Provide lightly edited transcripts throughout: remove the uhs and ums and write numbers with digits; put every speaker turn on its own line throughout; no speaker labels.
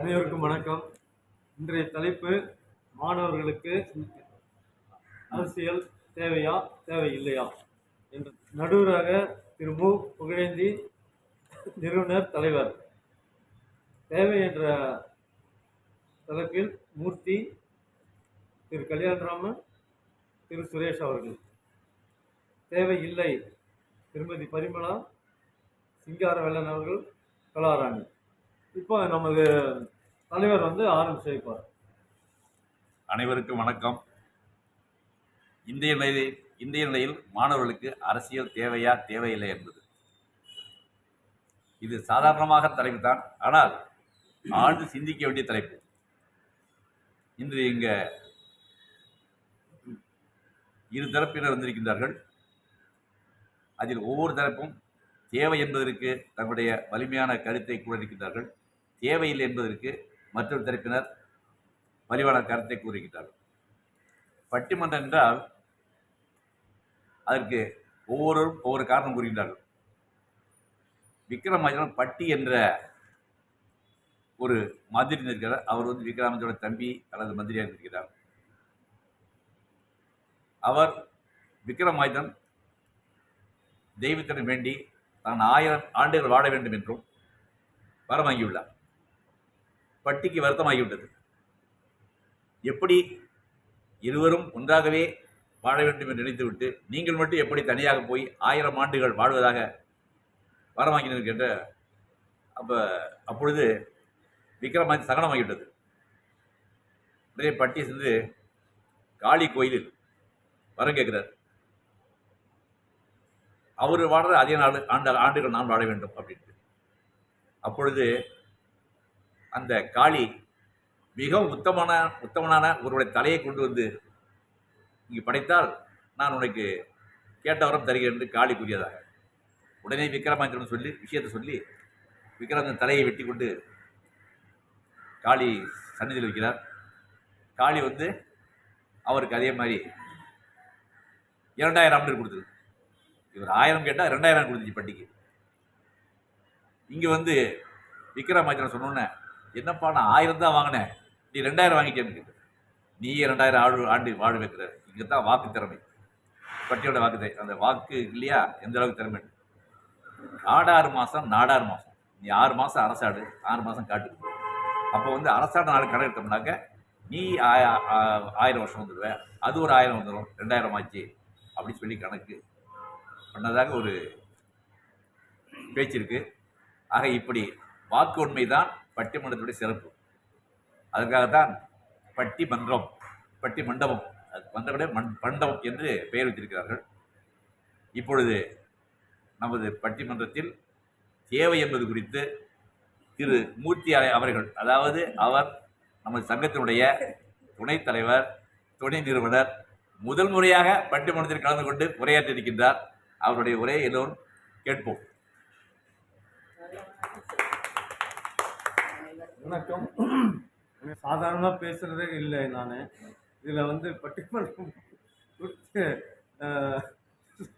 அனைவருக்கும் வணக்கம். இன்றைய தலைப்பு மாணவர்களுக்கு அரசியல் தேவையா தேவையில்லையா என்ற நடுவராக திரு மு. புகழேந்தி, நிறுவனர் தலைவர். தேவை என்ற தலைப்பில் மூர்த்தி, திரு கல்யாணராமன், திரு சுரேஷ் அவர்கள். தேவை இல்லை திருமதி பரிமளா, சிங்காரவேலன் அவர்கள், கலாராணி. இப்போ நமது தலைவர் ஆரம்பிச்சு வைப்பார்.
அனைவருக்கும் வணக்கம். இந்திய நிலையில் மாணவர்களுக்கு அரசியல் தேவையா தேவையில்லை என்பது இது சாதாரணமாக தலைப்பு தான். ஆனால் ஆழ்ந்து சிந்திக்க வேண்டிய தலைப்பு. இன்று இங்க இரு தரப்பினர் வந்திருக்கின்றார்கள். அதில் ஒவ்வொரு தரப்பும் தேவை என்பதற்கு தங்களுடைய வலிமையான கருத்தை கூறியிருக்கின்றார்கள். தேவையில்லை என்பதற்கு மற்றொரு தரப்பினர் வலிவான கருத்தை கூறுகின்றார்கள். பட்டிமன்றம் என்றால் அதற்கு ஒவ்வொருவரும் ஒவ்வொரு காரணம் கூறுகின்றார்கள். விக்ரமாதித்தன் பட்டி என்ற ஒரு மந்திரி இருக்கிறார். அவர் விக்ரமாதித்தனோட தம்பி அல்லது மந்திரியாக இருக்கிறார். அவர் விக்ரமாதித்தன் தெய்வத்திடம் வேண்டி தான் 1000 ஆண்டுகள் வாழ வேண்டும் என்றும் வரம் வாங்கியுள்ளார். பட்டிக்கு வருத்தமாகிவிட்டது. எப்படி இருவரும் ஒன்றாகவே வாழ வேண்டும் என்று நினைத்துவிட்டு நீங்கள் மட்டும் எப்படி தனியாக போய் 1000 ஆண்டுகள் வாழ்வதாக வரம் வாங்கினீர்கள் என்ற அப்பொழுது விக்ரமாதித்தன் சகனமாகிவிட்டது. நிறைய பட்டி சென்று காளி கோயிலில் வரம் கேட்கிறார். அவர் வாழ்ற அதே ஆண்டுகள் நான் வாழ வேண்டும் அப்படின்ட்டு. அப்பொழுது அந்த காளி மிகவும் உத்தமனான ஒருவருடைய தலையை கொண்டு வந்து இங்கு படைத்தால் நான் உனக்கு கேட்ட வரம் தருகிறேன் என்று காளி கூறியதாக. உடனே விக்ரமாதித்தன் விஷயத்தை சொல்லி விக்ரமாதித்தன் தலையை வெட்டி கொண்டு காளி சந்நிதியில் வைக்கிறார். காளி அவருக்கு அதே மாதிரி 2000 ஆண்டு கொடுத்தது. இவர் 1000 கேட்டால் 2000 கொடுத்துச்சு பட்டிக்கு. இங்கே விக்ரமாதித்தன் சொன்னோன்னே, என்னப்பா நான் 1000 தான் வாங்கினேன், நீ 2000 வாங்கிட்டேன்னு கேட்குற. நீ 2000 ஆண்டு வாழ வைக்கிறார். இங்கே தான் வாக்கு திறமை, பட்டியோட வாக்கு திறமை. அந்த வாக்கு இல்லையா எந்த அளவுக்கு திறமை. நாடாறு மாதம் நீ 6 மாதம் அரசாடு, 6 மாதம் காட்டுக்கு. அப்போ அரசாடு நாடு கணக்கெடுத்தோம்னாக்க நீ 1000 வருஷம் வந்துடுவேன், அது ஒரு 1000 வந்துடும், 2000 ஆச்சு அப்படின்னு சொல்லி கணக்கு பண்ணதாக ஒரு பேச்சு இருக்கு. ஆக இப்படி வாக்கு உண்மைதான் பட்டிமன்றத்துடைய சிறப்பு. அதற்காகத்தான் பட்டி மண்டபம், அது மண்டபம் மண்டபம் என்று பெயர் வைத்திருக்கிறார்கள். இப்பொழுது நமது பட்டிமன்றத்தில் தேவை என்பது குறித்து திரு மூர்த்தி அவர்கள், அதாவது அவர் நமது சங்கத்தினுடைய துணைத் தலைவர், துணை நிறுவனர், முதல் முறையாக பட்டிமன்றத்தில் கலந்து கொண்டு உரையாற்றி இருக்கின்றார். அவருடைய உரையை எல்லோரும் கேட்போம்.
வணக்கம். சாதாரணமாக பேசுறதே இல்லை. நான் இதில் பட்டிமன்றம் குறித்து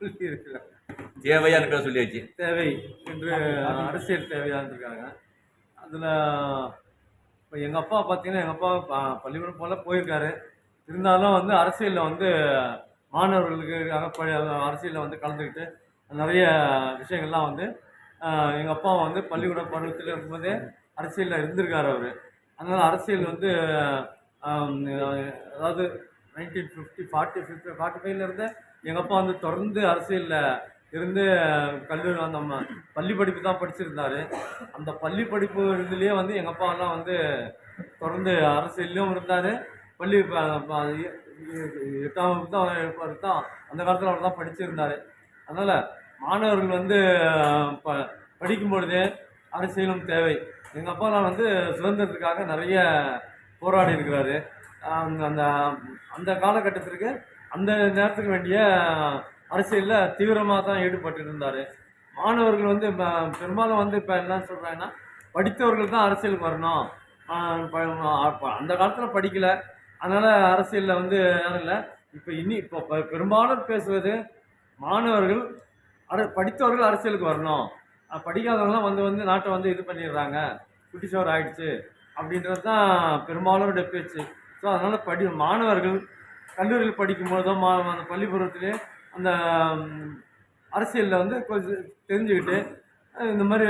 சொல்லியிருக்கிறேன்.
தேவையா இருக்க சொல்லியாச்சு.
தேவை என்று அரசியல் தேவையான்னு இருக்காங்க. அதில் இப்போ எங்கள் அப்பா பார்த்தீங்கன்னா, எங்கள் அப்பா பள்ளிக்கூடம் போல போயிருக்காரு. இருந்தாலும் அரசியலில் மாணவர்களுக்காக அரசியலில் கலந்துக்கிட்டு நிறைய விஷயங்கள்லாம் எங்கள் அப்பா பள்ளிக்கூட பருவத்தில் இருக்கும்போதே அரசியலில் இருந்திருக்கார் அவர். அதனால் அரசியல் அதாவது 1945 எங்கள் அப்பா தொடர்ந்து அரசியலில் இருந்து கல்லூரி நம்ம பள்ளி படிப்பு தான் படிச்சிருந்தார். அந்த பள்ளி படிப்பு இதுலேயே எங்கள் அப்பாவெல்லாம் தொடர்ந்து அரசியல்லையும் இருந்தார். பள்ளி 8ஆம் வகுப்பு தான் அந்த காலத்தில் அவர் தான் படிச்சிருந்தார். அதனால் மாணவர்கள் படிக்கும் பொழுதே அரசியலும் தேவை. எங்கள் அப்பாலாம் சுதந்திரத்துக்காக நிறைய போராடி இருக்கிறாரு. அந்த காலகட்டத்திற்கு அந்த நேரத்துக்கு வேண்டிய அரசியலில் தீவிரமாக தான் ஈடுபட்டு இருந்தார். மாணவர்கள் பெரும்பாலும் இப்போ என்ன சொல்கிறாங்கன்னா, படித்தவர்கள் தான் அரசியலுக்கு வரணும். அந்த காலத்தில் படிக்கலை, அதனால் அரசியலில் யாரும் இல்லை. இப்போ பெரும்பாலும் பேசுவது மாணவர்கள் படித்தவர்கள் அரசியலுக்கு வரணும், படிக்காதவங்களாம் நாட்டை இது பண்ணிடுறாங்க, குட்டிச்சோர் ஆயிடுச்சு அப்படின்றது தான் பெரும்பாலோட பேச்சு. ஸோ அதனால் மாணவர்கள் கல்லூரியில் படிக்கும்போதோ அந்த பள்ளிப்பருவத்திலே அந்த அரசியலில் வந்து கொஞ்சம் தெரிஞ்சுக்கிட்டு இந்த மாதிரி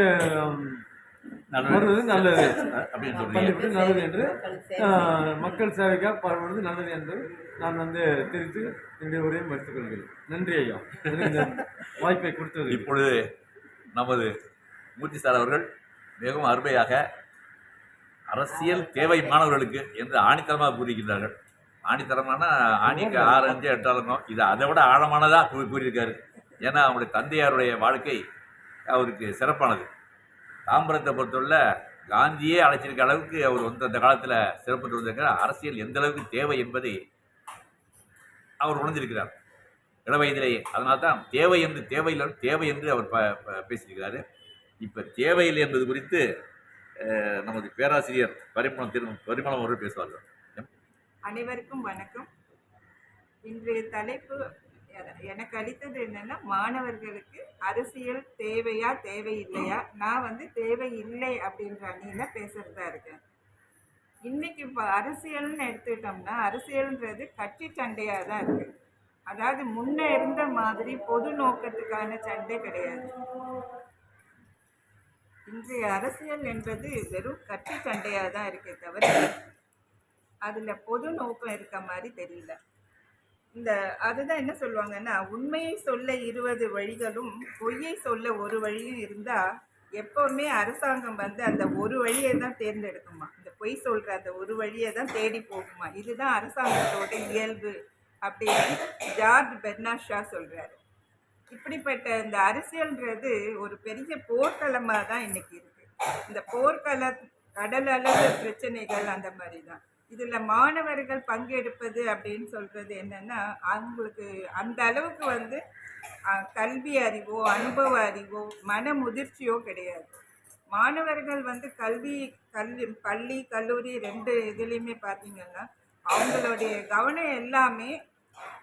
வருவது நல்லது
அப்படின்னு சொல்றீங்க.
பள்ளிப்படி நல்லது என்று மக்கள் சேவைக்காக பாடுவது நல்லது என்று நான் வந்து தெரிவித்து என்னுடைய உரையை மறுத்துக் கொள்கிறேன். நன்றி ஐயா, எனக்கு இந்த வாய்ப்பை கொடுத்தது.
இப்பொழுது நமது மூர்த்தி சார் அவர்கள் மிகவும் அருமையாக அரசியல் தேவை மாணவர்களுக்கு என்று ஆணித்தரமாக கூறியிருக்கிறார்கள். ஆணித்தரமான ஆணிக்கு 6 5 8 அலங்கம், இது அதை விட ஆழமானதாக கூறியிருக்காரு. ஏன்னா அவங்களுடைய தந்தையாருடைய வாழ்க்கை அவருக்கு சிறப்பானது. தாம்பரத்தை பொறுத்தவரை காந்தியே அழைச்சிருக்க அளவுக்கு அவர் வந்து அந்த காலத்தில் சிறப்பு வந்திருக்கிற அரசியல் எந்த அளவுக்கு தேவை என்பதை அவர் உணர்ந்திருக்கிறார் இள வயதிலேயே. அதனால தான் தேவை என்று தேவையில்லை தேவை என்று அவர் பேசியிருக்கிறாரு. இப்போ தேவையில்லை என்பது குறித்து நமது பேராசிரியர் பரிமளம் அவர்கள் பேசுவார்கள்.
அனைவருக்கும் வணக்கம். இன்றைய தலைப்பு எனக்கு அளித்தது என்னன்னா, மாணவர்களுக்கு அரசியல் தேவையா தேவையில்லையா. நான் வந்து தேவையில்லை அப்படின்ற அணியில பேசுறதா இருக்கேன். இன்னைக்கு இப்போ அரசியல்னு எடுத்துக்கிட்டோம்னா, அரசியல்ன்றது கட்சி சண்டையாக தான் இருக்கு. அதாவது முன்ன இருந்த மாதிரி பொது நோக்கத்துக்கான சண்டை கிடையாது. இன்றைய அரசியல் என்பது வெறும் கட்சி சண்டையாக தான் இருக்கே தவிர அதில் பொது நோக்கம் இருக்க மாதிரி தெரியல. அதுதான் என்ன சொல்லுவாங்கன்னா, உண்மையை சொல்ல 20 வழிகளும் பொய்யை சொல்ல ஒரு வழியும் இருந்தால் எப்போவுமே அரசாங்கம் வந்து அந்த ஒரு வழியை தான் தேர்ந்தெடுக்குமா, இந்த பொய் சொல்கிற அந்த ஒரு வழியை தான் தேடி போகுமா. இதுதான் அரசாங்கத்தோட இயல்பு அப்படின்னு ஜார்ஜ் பெர்னார்ட் ஷா சொல்கிறாரு. இப்படிப்பட்ட இந்த அரசியல்ன்றது ஒரு பெரிய போர்க்களமாக தான் இன்னைக்கு இருக்குது. இந்த போர்க்கள கடல் அளவு பிரச்சனைகள் அந்த மாதிரி தான். இதில் மாணவர்கள் பங்கெடுப்பது அப்படின்னு சொல்கிறது என்னென்னா, அவங்களுக்கு அந்த அளவுக்கு வந்து கல்வி அறிவோ அனுபவ அறிவோ மன முதிர்ச்சியோ கிடையாது. மாணவர்கள் வந்து பள்ளி கல்லூரி 2 இதுலேயுமே பார்த்திங்கன்னா அவங்களுடைய கவனம் எல்லாமே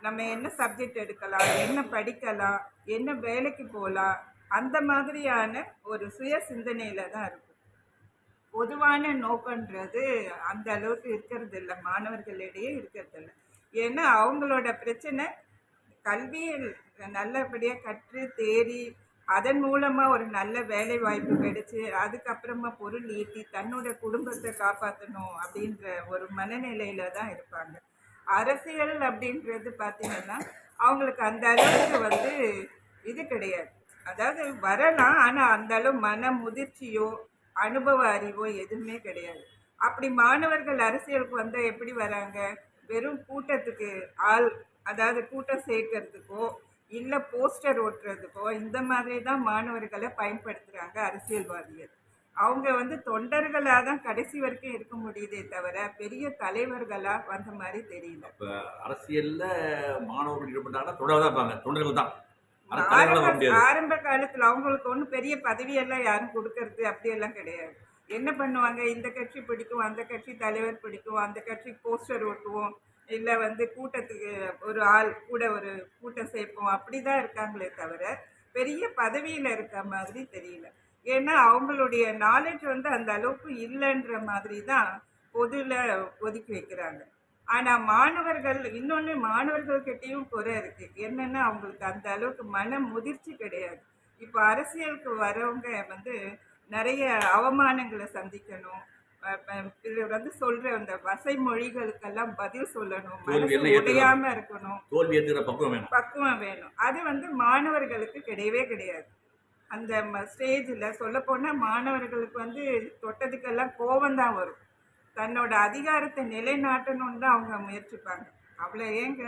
நம்ம என்ன சப்ஜெக்ட் எடுக்கலாம், என்ன படிக்கலாம், என்ன வேலைக்கு போகலாம், அந்த மாதிரியான ஒரு சுய சிந்தனையில் தான் இருக்கும். பொதுவான நோக்கன்றது அந்த அளவுக்கு இருக்கிறது இல்லை, மாணவர்களிடையே இருக்கிறது இல்லை. ஏன்னா அவங்களோட பிரச்சனை கல்வியில் நல்லபடியாக கற்று தேறி அதன் மூலமாக ஒரு நல்ல வேலை வாய்ப்பு கிடைச்சி அதுக்கப்புறமா பொருள் ஈட்டி தன்னோட குடும்பத்தை காப்பாற்றணும் அப்படின்ற ஒரு மனநிலையில தான் இருப்பாங்க. அரசியல் அப்படின்றது பார்த்திங்கன்னா அவங்களுக்கு அந்த அளவுக்கு வந்து இது கிடையாது. அதாவது வரலாம், ஆனால் அந்த அளவு மன முதிர்ச்சியோ அனுபவ அறிவோ எதுவுமே கிடையாது. அப்படி மாணவர்கள் அரசியலுக்கு வந்தால் எப்படி வராங்க, வெறும் கூட்டத்துக்கு அதாவது கூட்டம் சேர்க்கறதுக்கோ இல்லை போஸ்டர் ஓட்டுறதுக்கோ இந்த மாதிரி தான் மாணவர்களை பயன்படுத்துகிறாங்க அரசியல்வாதிகள். அவங்க வந்து தொண்டர்களாக தான் கடைசி வரைக்கும் இருக்க முடியுதே தவிர பெரிய தலைவர்களாக வந்த மாதிரி தெரியல.
இப்போ அரசியலில் மாணவர்கள் ஈடுபட்டாங்கன்னா தொண்டர்கள் தான்.
ஆரம்ப காலத்தில் அவங்களுக்கு ஒன்றும் பெரிய பதவியெல்லாம் யாரும் கொடுக்கறது அப்படியெல்லாம் கிடையாது. என்ன பண்ணுவாங்க, இந்த கட்சி பிடிக்கும், அந்த கட்சி தலைவர் பிடிக்கும், அந்த கட்சி போஸ்டர் ஓட்டுவோம், இல்லை வந்து கூட்டத்துக்கு ஒரு ஆள் கூட ஒரு கூட்டம் சேர்ப்போம், அப்படி தான் இருக்காங்களே தவிர பெரிய பதவியில் இருக்க மாதிரி தெரியல. ஏன்னா அவங்களுடைய நாலேஜ் வந்து அந்த அளவுக்கு இல்லைன்ற மாதிரி தான் பொதுவில் ஒதுக்கி வைக்கிறாங்க. ஆனால் மாணவர்கள்கிட்டையும் குறை இருக்குது. என்னென்னா அவங்களுக்கு அந்த அளவுக்கு மன முதிர்ச்சி கிடையாது. இப்போ அரசியலுக்கு வரவங்க வந்து நிறைய அவமானங்களை சந்திக்கணும், வந்து சொல்கிற அந்த வசை மொழிகளுக்கெல்லாம் பதில் சொல்லணும், உடையாமல் இருக்கணும், பக்குவம் வேணும். அது வந்து மாணவர்களுக்கு கிடையவே கிடையாது. அந்த ஸ்டேஜில் சொல்லப்போனால் மாணவர்களுக்கு வந்து தொட்டதுக்கெல்லாம் கோபந்தான் வரும். தன்னோட அதிகாரத்தை நிலைநாட்டணும்னு தான் அவங்க முயற்சிப்பாங்க. அவ்வளோ ஏங்க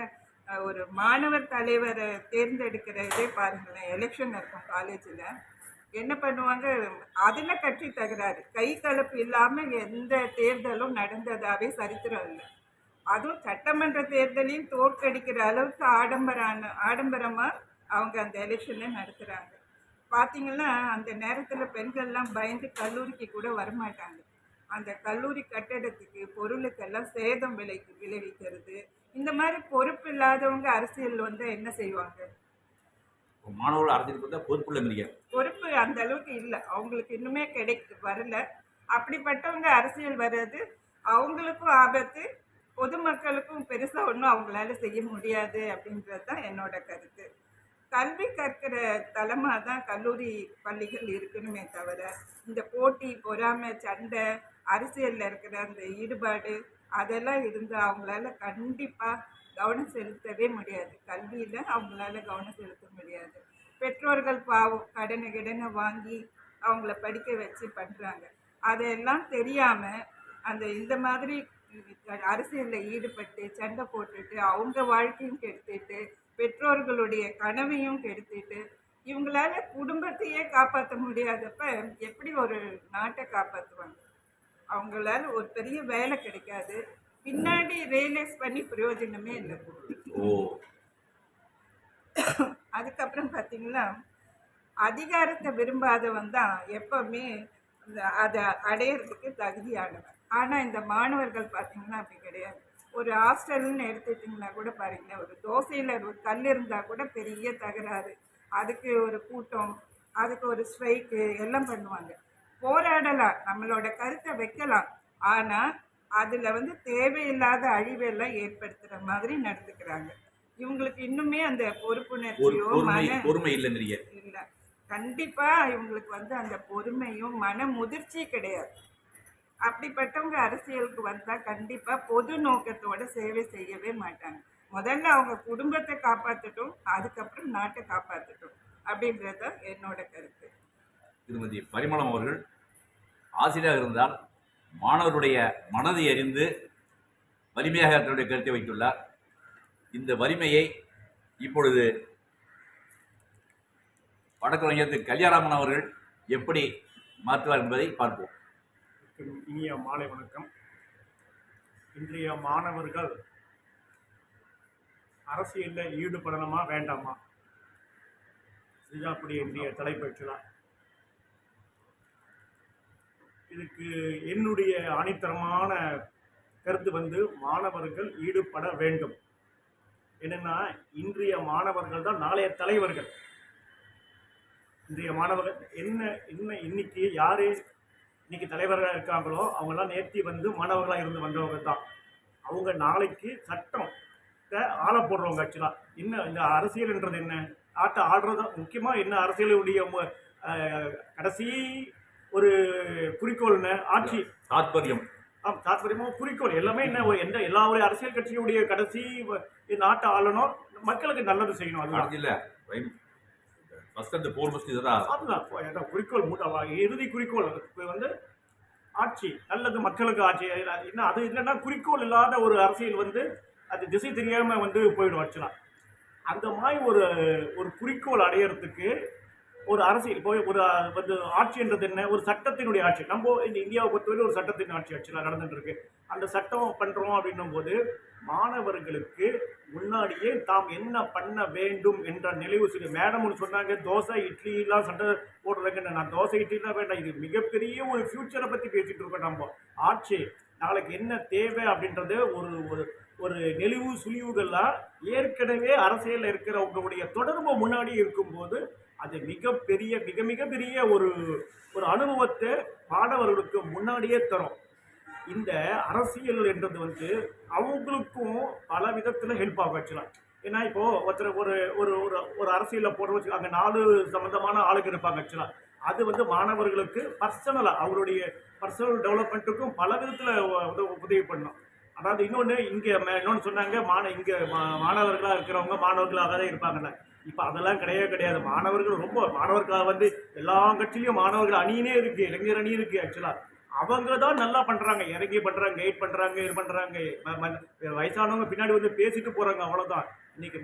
ஒரு மாணவர் தலைவரை தேர்ந்தெடுக்கிறதே பாருங்களேன், எலெக்ஷன் இருக்கும் காலேஜில், என்ன பண்ணுவாங்க, அதில் கட்சி தகராறு, கை கலப்பு இல்லாமல் எந்த தேர்தலும் நடந்ததாகவே சரித்திரம் இல்லை. அதுவும் சட்டமன்ற தேர்தலையும் தோற்கடிக்கிற அளவுக்கு ஆடம்பரமாக அவங்க அந்த எலெக்ஷனை நடத்துகிறாங்க. பார்த்திங்கன்னா அந்த நேரத்தில் பெண்கள்லாம் பயந்து கல்லூரிக்கு கூட வரமாட்டாங்க. அந்த கல்லூரி கட்டடத்துக்கு பொருளுக்கெல்லாம் சேதம் விளைவிக்கிறது, இந்த மாதிரி பொறுப்பு இல்லாதவங்க அரசியல் வந்து என்ன செய்வாங்க?
மாணவர்கள் அரசியலுக்கு பொறுப்பு அந்த அளவுக்கு இல்லை, அவங்களுக்கு இன்னுமே வரல.
அப்படிப்பட்டவங்க அரசியல் வர்றது அவங்களுக்கும் ஆபத்து, பொதுமக்களுக்கும் பெருசா ஒன்றும் அவங்களால செய்ய முடியாது அப்படின்றது தான் என்னோட கருத்து. கல்வி கற்கிற தலமா தான் கல்லூரி பள்ளிகள் இருக்கணுமே தவிர, இந்த போட்டி, பொறாமை, சண்டை, அரசியல்ல இருக்கிற அந்த ஈடுபாடு அதெல்லாம் இருந்தா அவங்களால கண்டிப்பா கவனம் செலுத்தவே முடியாது. கல்வியில அவங்களால கவனம் செலுத்த முடியாது. பெற்றோர்கள் பாவம் கடனை வாங்கி அவங்கள படிக்க வச்சு பண்றாங்க. அதெல்லாம் தெரியாம இந்த மாதிரி அரசியல்ல ஈடுபட்டு சண்டை போட்டுட்டு அவங்க வாழ்க்கையும் கெடுத்துட்டு பெற்றோர்களுடைய கனவையும் கெடுத்துட்டு இவங்களால குடும்பத்தையே காப்பாற்ற முடியாதப்ப எப்படி ஒரு நாட்டை காப்பாற்றுவாங்க? அவங்களால ஒரு பெரிய வேலை கிடைக்காது. பின்னாடி ரியலைஸ் பண்ணி பிரயோஜனமே இல்லை.
ஓ,
அதுக்கப்புறம் பார்த்தீங்கன்னா, அதிகாரத்தை விரும்பாதவன் தான் எப்பவுமே அதை அடையிறதுக்கு தகுதியானவன். ஆனால் இந்த மாணவர்கள் பார்த்தீங்கன்னா அப்படி கிடையாது. ஒரு ஹாஸ்டல்னு எடுத்துட்டிங்கன்னா கூட பாருங்களேன், ஒரு தோசையில் ஒரு கல் இருந்தால் கூட பெரிய தகராறு, அதுக்கு ஒரு கூட்டம், அதுக்கு ஒரு ஸ்ட்ரைக்கு எல்லாம் பண்ணுவாங்க. போராடலாம், நம்மளோட கருத்தை வைக்கலாம். ஆனால் அதில் தேவையில்லாத அழிவெல்லாம் ஏற்படுத்துகிற மாதிரி நடந்துக்கிறாங்க. இவங்களுக்கு இன்னுமே அந்த பொறுப்புணர்ச்சியோ
பொறுமை இல்லைங்கிறீங்க?
இல்லை, கண்டிப்பா இவங்களுக்கு அந்த பொறுமையும் மன முதிர்ச்சி கிடையாது. அப்படிப்பட்டவங்க அரசியலுக்கு வந்தா கண்டிப்பா பொது நோக்கத்தோட சேவை செய்யவே மாட்டாங்க. முதல்ல அவங்க குடும்பத்தை காப்பாற்றட்டும், அதுக்கப்புறம் நாட்டை காப்பாற்றட்டும் அப்படின்றத என்னோட கருத்து.
திருமதி பரிமளம் அவர்கள் ஆசிரியராக இருந்தால் மாணவருடைய மனதை அறிந்து வலிமையாக தன்னுடைய கருத்தை வைத்துள்ளார். இந்த வலிமையை இப்பொழுது வடக்கறிஞர் திரு கல்யாணராமன் அவர்கள் எப்படி மாற்றுவார் என்பதை பார்ப்போம்.
இனிய மாலை வணக்கம். இன்றைய மாணவர்கள் அரசியலில் ஈடுபடணுமா வேண்டாமா, இதுதான் அப்படி இன்றைய தலைப்பெற்றலாம். இதுக்கு என்னுடைய அணித்தரமான கருத்து மாணவர்கள் ஈடுபட வேண்டும். என்னன்னா, இன்றைய மாணவர்கள் தான் நாளைய தலைவர்கள். இன்றைய மாணவர்கள் இன்னைக்கு யாரு இன்னைக்கு தலைவர்களாக இருக்காங்களோ அவங்கெல்லாம் நேர்த்தி மாணவர்களாக இருந்து வந்தவங்க தான். அவங்க நாளைக்கு சட்டம் ஆள போடுறவங்க. ஆக்சுவலாக என்ன இந்த அரசியல்ன்றது என்ன, ஆட்டை ஆடுறது முக்கியமாக என்ன, அரசியலுடைய கடைசி ஒரு குறிக்கோள்னு ஆட்சி தாற்பயம். தாற்பயமும் குறிக்கோள் எல்லாமே என்ன, எல்லா ஒரு அரசியல் கட்சியுடைய கடைசி நாட்டை ஆளணும், மக்களுக்கு நல்லது செய்யணும். அதுதான் இல்லை அதுதான் குறிக்கோள். இறுதி குறிக்கோள் ஆட்சி, நல்லது மக்களுக்கு ஆட்சி. இன்னும் அது இல்லைன்னா குறிக்கோள் இல்லாத ஒரு அரசியல் அது திசை தெரியாம போயிடும். ஆக்சுவலா அந்த மாதிரி ஒரு குறிக்கோள் அடையறதுக்கு ஒரு அரசியல் போய் ஒரு ஆட்சின்றது என்ன, ஒரு சட்டத்தினுடைய ஆட்சி. நம்ம இந்த இந்தியாவை பொறுத்தவரை ஒரு சட்டத்தின் ஆட்சி ஆக்சுவலாக நடந்துட்டு இருக்கு. அந்த சட்டம் பண்றோம் அப்படின்னும் போது மாணவர்களுக்கு முன்னாடியே தாம் என்ன பண்ண வேண்டும் என்ற நினைவு செய்ய. மேடம் ஒன்று சொன்னாங்க, தோசை இட்லிலாம் சண்டை போடுறாங்கன்னு. நான் தோசை இட்லிலாம் வேண்டாம், இது மிகப்பெரிய ஒரு ஃபியூச்சரை பற்றி பேசிட்டு இருக்கோம். நம்ம ஆட்சி நாளைக்கு என்ன தேவை அப்படின்றது ஒரு ஒரு நெளிவு சுழிவுகள்லாம் ஏற்கனவே அரசியலில் இருக்கிறவங்களுடைய தொடர்பு முன்னாடி இருக்கும்போது அது மிகப்பெரிய ஒரு அனுபவத்தை மாணவர்களுக்கு முன்னாடியே தரும். இந்த அரசியல் என்றது அவங்களுக்கும் பல விதத்தில் ஹெல்ப் ஆகும் ஆக்சுவலாக. ஏன்னா இப்போ ஒருத்தர் ஒரு அரசியலில் போடுற வச்சு அங்கே 4 சம்பந்தமான ஆளுங்க இருப்பாங்க ஆக்சுவலாக. அது மாணவர்களுக்கு பர்சனலாக அவங்களுடைய பர்சனல் டெவலப்மெண்ட்டுக்கும் பல விதத்தில் உதவி பண்ணும். அதாவது இன்னொன்று சொன்னாங்க, இங்கே மாணவர்களாக இருக்கிறவங்க மாணவர்களாக தான் இருப்பாங்கல்ல. இப்போ அதெல்லாம் கிடையாது. மாணவர்களாக எல்லா கட்சியிலையும் மாணவர்கள் அணியினே இருக்கு, இளைஞர் அணி இருக்கு. ஆக்சுவலாக அவங்க தான் நல்லா பண்றாங்க, இறங்கி பண்றாங்க, கைட் பண்றாங்க, இது பண்றாங்க. வயசானவங்க பின்னாடி பேசிட்டு போறாங்க, அவ்வளவுதான். இன்னைக்கு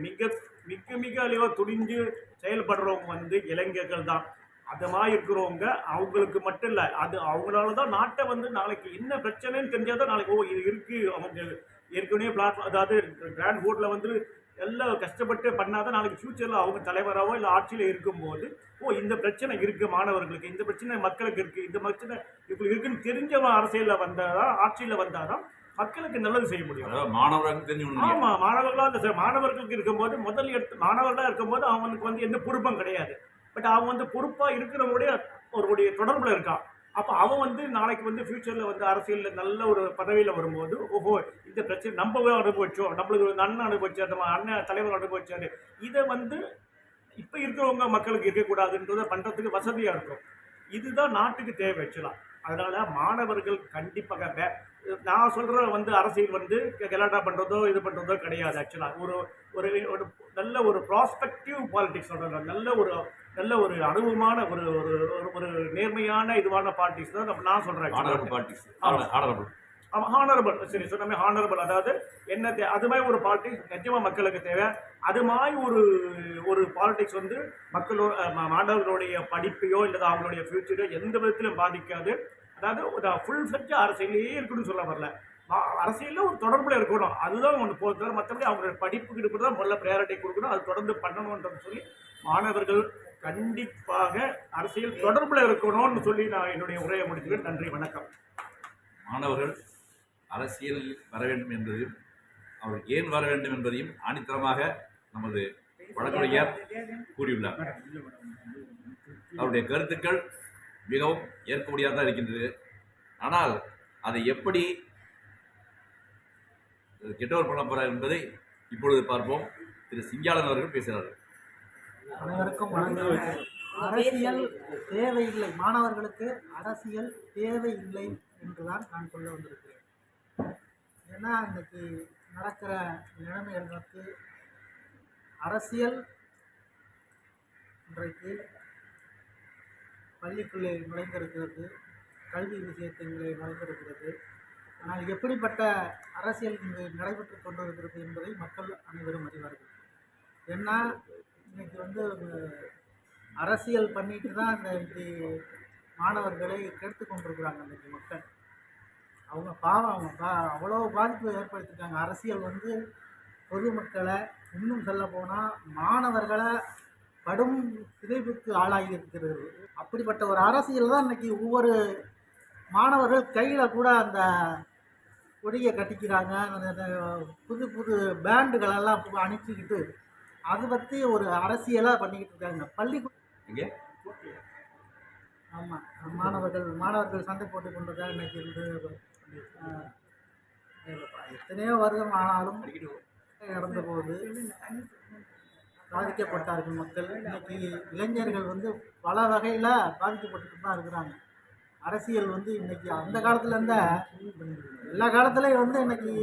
மிக அழிவா துணிஞ்சு செயல்படுறவங்க இளைஞர்கள் தான். அது மாதிரி இருக்கிறவங்க அவங்களுக்கு மட்டும் இல்லை, அது அவங்களால தான் நாட்டை நாளைக்கு என்ன பிரச்சனைன்னு தெரிஞ்சாதான் நாளைக்கு இது இருக்கு. அவங்க ஏற்கனவே பிளாட்ஃபார்ம், அதாவது கிராண்ட் போர்டில் எல்லாம் கஷ்டப்பட்டு பண்ணாதான் நாளைக்கு ஃபியூச்சரில் அவங்க தலைவராகவோ இல்லை ஆட்சியில் இருக்கும்போது இந்த பிரச்சனை இருக்குது மாணவர்களுக்கு, இந்த பிரச்சனை மக்களுக்கு இருக்குது, இந்த பிரச்சனை இப்படி இருக்குன்னு தெரிஞ்சவன் அரசியலில் வந்தாதான், ஆட்சியில் வந்தாதான் மக்களுக்கு நல்லது செய்ய முடியும்.
மாணவர்களுக்கு தெரியும்.
ஆமாம், மாணவர்களுக்கு இருக்கும்போது மாணவர்களாக இருக்கும்போது அவனுக்கு எந்த பொறுப்பும் கிடையாது. பட் அவன் பொறுப்பாக இருக்கிறவங்களுடைய தொடர்பில் இருக்கான். அப்போ அவன் வந்து நாளைக்கு வந்து ஃபியூச்சரில் வந்து அரசியலில் நல்ல ஒரு பதவியில் வரும்போது ஓஹோ இந்த பிரச்சனை நம்ம அனுபவிச்சோம், நம்மளுக்கு ஒரு அண்ணன் அனுபவிச்சார், நம்ம அண்ணன் தலைவர் அனுபவிச்சாரு, இதை வந்து இப்போ இருக்கிறவங்க மக்களுக்கு இருக்கக்கூடாதுன்றதை பண்ணுறதுக்கு வசதியாக இருக்கும். இதுதான் நாட்டுக்கு தேவை ஆக்சுவலாக. அதனால மாணவர்கள் கண்டிப்பாக நான் சொல்கிற வந்து அரசியல் வந்து கலாட்டா பண்ணுறதோ இது பண்ணுறதோ கிடையாது. ஆக்சுவலாக ஒரு ஒரு ஒரு நல்ல ஒரு ப்ராஸ்பெக்டிவ் பாலிடிக்ஸ் சொல்கிறாங்க, நல்ல ஒரு அனுபவமான ஒரு ஒரு ஒரு ஒரு நேர்மையான இதுவான பாலிடிக்ஸ் தான் நான் சொல்கிறேன். ஹானரபிள், சரி சொன்னமே ஹானரபிள், அதாவது என்ன அது மாதிரி ஒரு பாலிடிக்ஸ் நிச்சயமாக மக்களுக்கு தேவை. அது மாதிரி ஒரு பாலிடிக்ஸ் வந்து மாணவர்களுடைய படிப்பையோ இல்லை அவங்களுடைய ஃபியூச்சரையோ எந்த விதத்திலும் பாதிக்காது. அதாவது ஃபுல் ஃப்ளெட்ஜ் அரசியலையே இருக்கணும்னு சொல்ல வரல, அரசியலில் ஒரு தொடர்பில் இருக்கணும், அதுதான் ஒன்று போகிறது. மற்றபடி அவங்களுடைய படிப்புக்கு கூட தான் முதல்ல ப்ரையாரிட்டி கொடுக்கணும், அது தொடர்ந்து பண்ணணுன்றது சொல்லி மாணவர்கள் கண்டிப்பாக அரசியல் தொடர்பில் இருக்கணும்னு சொல்லி நான் என்னுடைய உரையை முடிச்சுக்கிறேன். நன்றி, வணக்கம்.
மாணவர்கள் அரசியலில் வர வேண்டும் என்பதையும் அவர் ஏன் வர வேண்டும் என்பதையும் ஆணித்தரமாக நமது வழக்கறிஞர் கூறியுள்ளார். அவருடைய கருத்துக்கள் மிகவும் ஏற்க முடியாததாக இருக்கின்றது. ஆனால் அதை எப்படி கெட்டவர் பண்ண போறார் என்பதை இப்பொழுது பார்ப்போம். திரு சிங்காளன் அவர்கள் பேசுகிறார்கள்.
அனைவருக்கும் வணக்கம். அரசியல் தேவையில்லை, மாணவர்களுக்கு அரசியல் தேவையில்லை என்றுதான் நான் சொல்ல வந்திருக்கிறேன். ஏன்னா இன்னைக்கு நடக்கிற நிலைமைகளுக்கு அரசியல் இன்றைக்கு பள்ளிக்குள்ளே நுழைந்திருக்கிறது, கல்வி விஷயத்திலே நுழைந்திருக்கிறது. ஆனால் எப்படிப்பட்ட அரசியல் இங்கு நடைபெற்று கொண்டிருக்கிறது என்பதை மக்கள் அனைவரும் அறிவார்கள். ஏன்னா இன்னைக்கு வந்து அரசியல் பண்ணிட்டு தான் இன்னைக்கு மாணவர்களை கெடுத்து கொண்டிருக்கிறாங்க. இன்றைக்கி மக்கள் அவங்க பாவம், அவங்க அவ்வளோ பாதிப்பு ஏற்படுத்தியிருக்காங்க. அரசியல் வந்து பொதுமக்களை, இன்னும் சொல்ல போனால் மாணவர்களை கடும் சிதைவுக்கு ஆளாகி இருக்கிறது. அப்படிப்பட்ட ஒரு அரசியல் தான் இன்றைக்கி ஒவ்வொரு மாணவர்கள் கையில் கூட அந்த கொடியை கட்டிக்கிறாங்க, புது புது பேண்டுகளெல்லாம் அனுப்பிச்சிக்கிட்டு அதை பற்றி ஒரு அரசியலாக பண்ணிக்கிட்டு இருக்காங்க.
இங்கே
ஆமாம், மாணவர்கள் சண்டை போட்டு கொண்டிருக்காங்க. இன்றைக்கி வந்து எத்தனையோ வருடம் ஆனாலும் நடந்த போது பாதிக்கப்பட்டார்கள் மக்கள். இன்னைக்கு இளைஞர்கள் வந்து பல வகையில் பாதிக்கப்பட்டு தான் இருக்கிறாங்க. அரசியல் வந்து இன்னைக்கு அந்த காலத்தில் இருந்த எல்லா காலத்துலேயும் வந்து இன்னைக்கு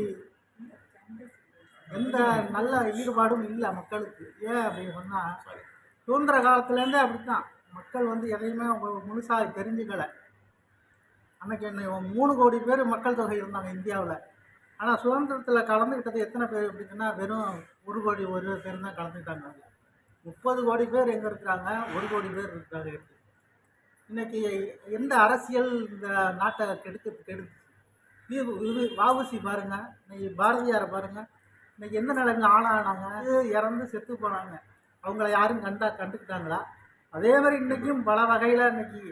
எந்த நல்ல ஈடுபாடும் இல்லை மக்களுக்கு. ஏன் அப்படின்னு சொன்னால் சுதந்திர காலத்துலேருந்தே அப்படித்தான் மக்கள் வந்து எதையுமே முழுசாக தெரிஞ்சுக்கலை. அன்றைக்கி என்ன 3 கோடி பேர் மக்கள் தொகை இருந்தாங்க இந்தியாவில். ஆனால் சுதந்திரத்தில் கலந்துக்கிட்டது எத்தனை பேர் அப்படின்னா வெறும் 1 கோடி பேர் தான் கலந்துக்கிட்டாங்க. 30 கோடி பேர் எங்கே இருக்கிறாங்க? 1 கோடி பேர் இருக்கிறாங்க. இன்றைக்கி எந்த அரசியல் இந்த நாட்டை கெடுத்து இது வாவுசி பாருங்கள், இன்னைக்கு பாரதியாரை பாருங்கள், இன்றைக்கி எந்த நிலைமையில் ஆளானாங்க, இறந்து செத்து போனாங்க. அவங்கள யாரும் கண்டுக்கிட்டாங்களா? அதே மாதிரி இன்றைக்கும் பல வகையில் இன்றைக்கி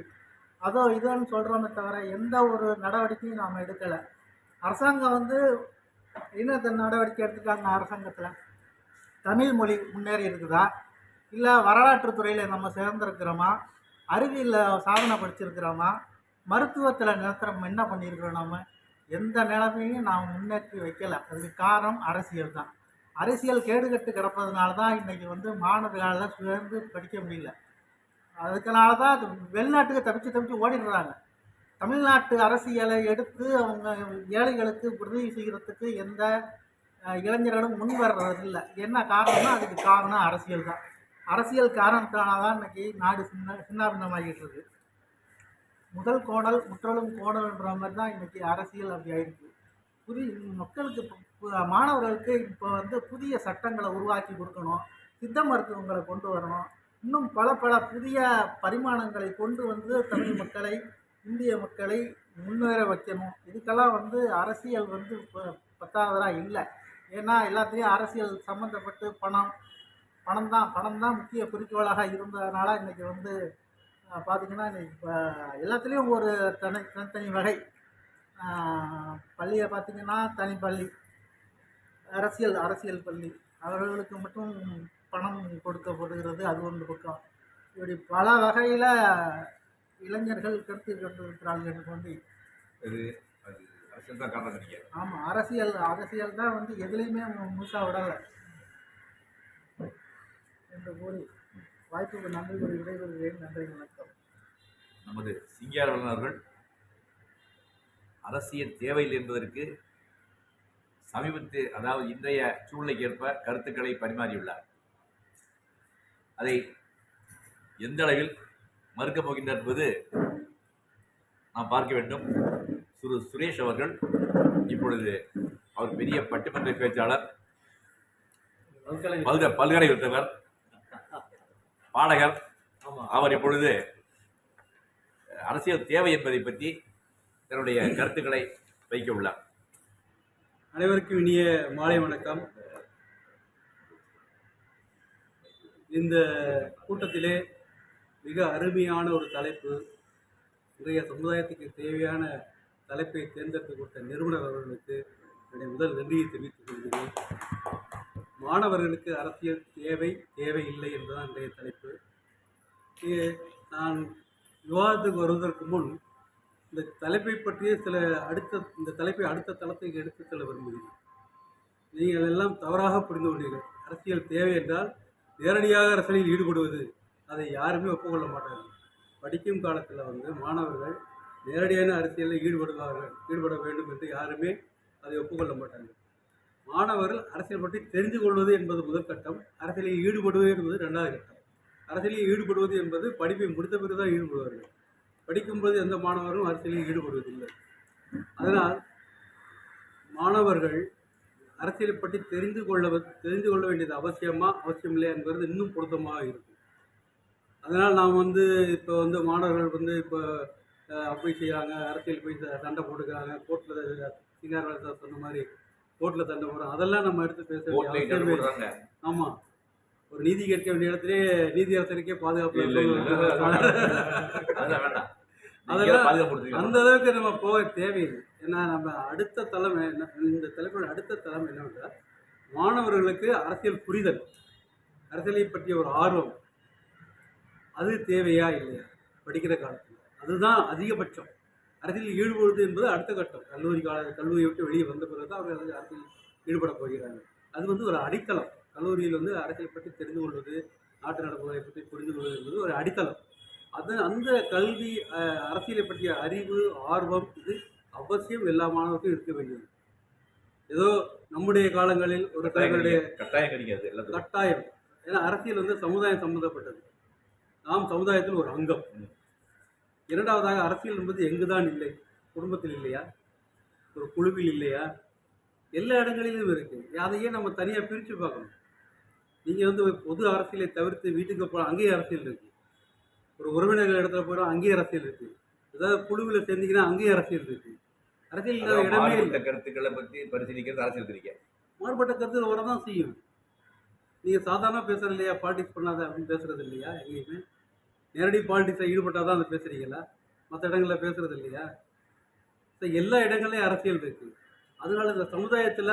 அதோ இதோன்னு சொல்கிறோமே தவிர எந்த ஒரு நடவடிக்கையும் நாம் எடுக்கலை. அரசாங்கம் வந்து என்ன நடவடிக்கை எடுத்துட்டாங்க? அரசாங்கத்தில் தமிழ் மொழி முன்னேறி இருக்குதா, இல்லை வரலாற்று துறையில் நம்ம சேர்ந்துருக்கிறோமா, அறிவியலில் சாதனை படிச்சிருக்கிறோமா, மருத்துவத்தில் நிரந்தரம் என்ன பண்ணியிருக்கிறோம்? நம்ம எந்த நிலைமையும் நாம் முன்னேற்றி வைக்கலை. அதுக்கு காரணம் அரசியல் தான். அரசியல் கேடுகட்டு கிடப்பதுனால தான் இன்றைக்கி வந்து மாணவர்களால் சேர்ந்து படிக்க முடியல. அதுக்குனால தான் வெளிநாட்டுக்கு தப்பிச்சு ஓடிடுறாங்க. தமிழ்நாட்டு அரசியலை எடுத்து அவங்க ஏழைகளுக்கு உதவி செய்கிறதுக்கு எந்த இளைஞர்களும் முன் வர்றதில்லை. என்ன காரணம்னா அதுக்கு காரணம் அரசியல் தான். அரசியல் காரணத்தினால தான் இன்றைக்கி நாடு சின்னாபின்னமாகிட்டு இருக்கு. முதல் கோணல் முற்றலும் கோணல்ன்ற மாதிரி தான் இன்றைக்கி அரசியல் அப்படி ஆயிருக்கு. மக்களுக்கு மாணவர்களுக்கு இப்போ வந்து புதிய சட்டங்களை உருவாக்கி கொடுக்கணும், சித்த மருத்துவங்களை கொண்டு வரணும், இன்னும் பல புதிய பரிமாணங்களை கொண்டு வந்து தமிழ் மக்களை, இந்திய மக்களை முன்னேற வைக்கணும். இதுக்கெல்லாம் வந்து அரசியல் வந்து இப்போ பத்தாவதாக இல்லை. ஏன்னா எல்லாத்தையும் அரசியல் சம்மந்தப்பட்டு பணம் தான் முக்கிய குறிக்கோளாக இருந்ததுனால இன்றைக்கி வந்து பார்த்திங்கன்னா இன்றைக்கி இப்போ எல்லாத்துலேயும் ஒரு தனித்தனி வகை. பள்ளியை பார்த்திங்கன்னா தனி பள்ளி, அரசியல் பள்ளி, அவர்களுக்கு மட்டும் பணம் கொடுக்கப்படுகிறது, அது ஒன்று பக்கம். இப்படி பல வகையில் இளைஞர்கள் கருத்து கொண்டிருக்கிறார்கள் என்று சொல்லி.
இது அது அரசியல் தான் காரணம் நினைக்கிறேன்.
ஆமாம், அரசியல் தான் வந்து எதுலேயுமே முழுசாக விடலை என்று கூறி வாய்ப்புக்கு நன்றி கூறி விடைபெறுகிறேன். நன்றி, வணக்கம்.
நமது சிங்காரவளவன் அவர்கள் அரசியல் தேவையில்லை என்பதற்கு அதாவது இன்றைய சூழ்நிலைக்கு ஏற்ப கருத்துக்களை பரிமாறியுள்ளார். அதை எந்த அளவில் மறுக்கப் போகின்றார் என்பது நாம் பார்க்க வேண்டும். சுரேஷ் அவர்கள் இப்பொழுது அவர் பெரிய பட்டிமன்ற பேச்சாளர், பல்கலை வித்தவர், பாடகர். அவர் இப்பொழுது அரசியல் தேவை என்பதை பற்றி தன்னுடைய கருத்துக்களை வைக்க உள்ளார்.
அனைவருக்கும் இனிய மாலை வணக்கம். இந்த கூட்டத்திலே மிக அருமையான ஒரு தலைப்பு, இன்றைய சமுதாயத்துக்கு தேவையான தலைப்பை தேர்ந்தெடுத்து கொடுத்த நிறுவனர் அவர்களுக்கு என்னுடைய முதல் நன்றியை தெரிவித்துக் கொள்கிறேன். மாணவர்களுக்கு அரசியல் தேவையில்லை என்பதுதான் இன்றைய தலைப்பு. நான் விவாதத்துக்கு வருவதற்கு முன் இந்த தலைப்பை பற்றிய இந்த தலைப்பை அடுத்த தளத்துக்கு எடுத்து செல்ல விரும்புகிறேன். நீங்கள் எல்லாம் தவறாக புரிந்து கொண்டீர்கள். அரசியல் தேவை என்றால் நேரடியாக அரசியலில் ஈடுபடுவது, அதை யாருமே ஒப்புக்கொள்ள மாட்டார்கள். படிக்கும் காலத்தில் வந்து மாணவர்கள் நேரடியான அரசியலில் ஈடுபட வேண்டும் என்று யாருமே அதை ஒப்புக்கொள்ள மாட்டார்கள். மாணவர்கள் அரசியல் பற்றி தெரிந்து கொள்வது என்பது முதல் கட்டம், அரசியலில் ஈடுபடுவது என்பது இரண்டாவது கட்டம். அரசியலில் ஈடுபடுவது என்பது படிப்பை முடித்த பிறகு தான் ஈடுபடுவார்கள். படிக்கும்போது எந்த மாணவரும் அரசியலில் ஈடுபடுவதில்லை. அதனால் மாணவர்கள் அரசியலை பற்றி தெரிந்து கொள்ள வேண்டியது அவசியமில்லை என்பது இன்னும் பொருத்தமாக இருக்கும். அதனால் நாம் வந்து இப்போ வந்து மாணவர்கள் இப்போ அப்படி செய்கிறாங்க, அரசியல் போய் சண்டை போட்டுக்கிறாங்க, கோர்ட்டில் சிங்காரவேல் சார் சொன்ன மாதிரி கோர்ட்டில் சண்டை போடுறாங்க, அதெல்லாம் நம்ம எடுத்து பேச வேண்டிய. ஆமாம், ஒரு நீதி கேட்க வேண்டிய இடத்துலேயே நீதியரசருக்கே பாதுகாப்பு அதெல்லாம் அந்த அளவுக்கு நம்ம போக தேவையில்லை. ஏன்னா நம்ம அடுத்த தளம் இந்த தலைப்போட அடுத்த தளம் என்னவென்றால் மாணவர்களுக்கு அரசியல் புரிதல், அரசியலை பற்றிய ஒரு ஆர்வம், அது தேவையா இல்லையா படிக்கிற காலத்தில், அதுதான் அதிகபட்சம். அரசியலில் ஈடுபடுவது என்பது அடுத்த கட்டம். கல்லூரியை விட்டு வெளியே வந்த பிறகு தான் அவர்கள் அரசியல் ஈடுபட போகிறாங்க. அது வந்து ஒரு அடித்தளம். கல்லூரியில் வந்து அரசியல் பற்றி தெரிந்து கொள்வது, நாட்டு நடப்புகளை பற்றி புரிந்து கொள்வது என்பது ஒரு அடித்தளம். அந்த கல்வி, அரசியலை பற்றிய அறிவு, ஆர்வம் இது அவசியம் எல்லா மாணவருக்கும் இருக்க வேண்டியது. ஏதோ நம்முடைய காலங்களில் ஒரு
கட்டாயம் கிடைக்காது,
கட்டாயம். ஏன்னா அரசியல் வந்து சமுதாயம் சம்பந்தப்பட்டது, நாம் சமுதாயத்தில் ஒரு அங்கம். இரண்டாவதாக அரசியல் என்பது எங்குதான் இல்லை, குடும்பத்தில் இல்லையா, ஒரு குழுவில் இல்லையா, எல்லா இடங்களிலும் இருக்குது. அதையே நம்ம தனியாக பிரித்து பார்க்கணும். நீங்கள் வந்து பொது அரசியலை தவிர்த்து வீட்டுக்கு போனால் அங்கேயே அரசியல் இருக்குது, ஒரு உறவினர்கள் இடத்துல போகிறோம் அங்கேயே அரசியல் இருக்குது, ஏதாவது குழுவில் சேர்ந்தீங்கன்னா அங்கேயே அரசியல் இருக்குது. அரசியல் இல்லாத இடமே இல்லை.
கருத்துக்களை பற்றி பரிசீலிக்கிறது அரசியல் தெரிவிக்க
மாறுபட்ட கருத்துக்கள் வரதான் செய்யும். நீங்கள் சாதாரண பேசுகிற இல்லையா, பாலிடிக்ஸ் பண்ணாத அப்படின்னு பேசுகிறது இல்லையா, எங்கேயுமே நேரடி பாலிடிக்ஸில் ஈடுபட்டால் தான் அதை பேசுகிறீங்களா, மற்ற இடங்களில் பேசுகிறது இல்லையா? ஸோ எல்லா இடங்கள்லையும் அரசியல் இருக்குது. அதனால இந்த சமுதாயத்தில்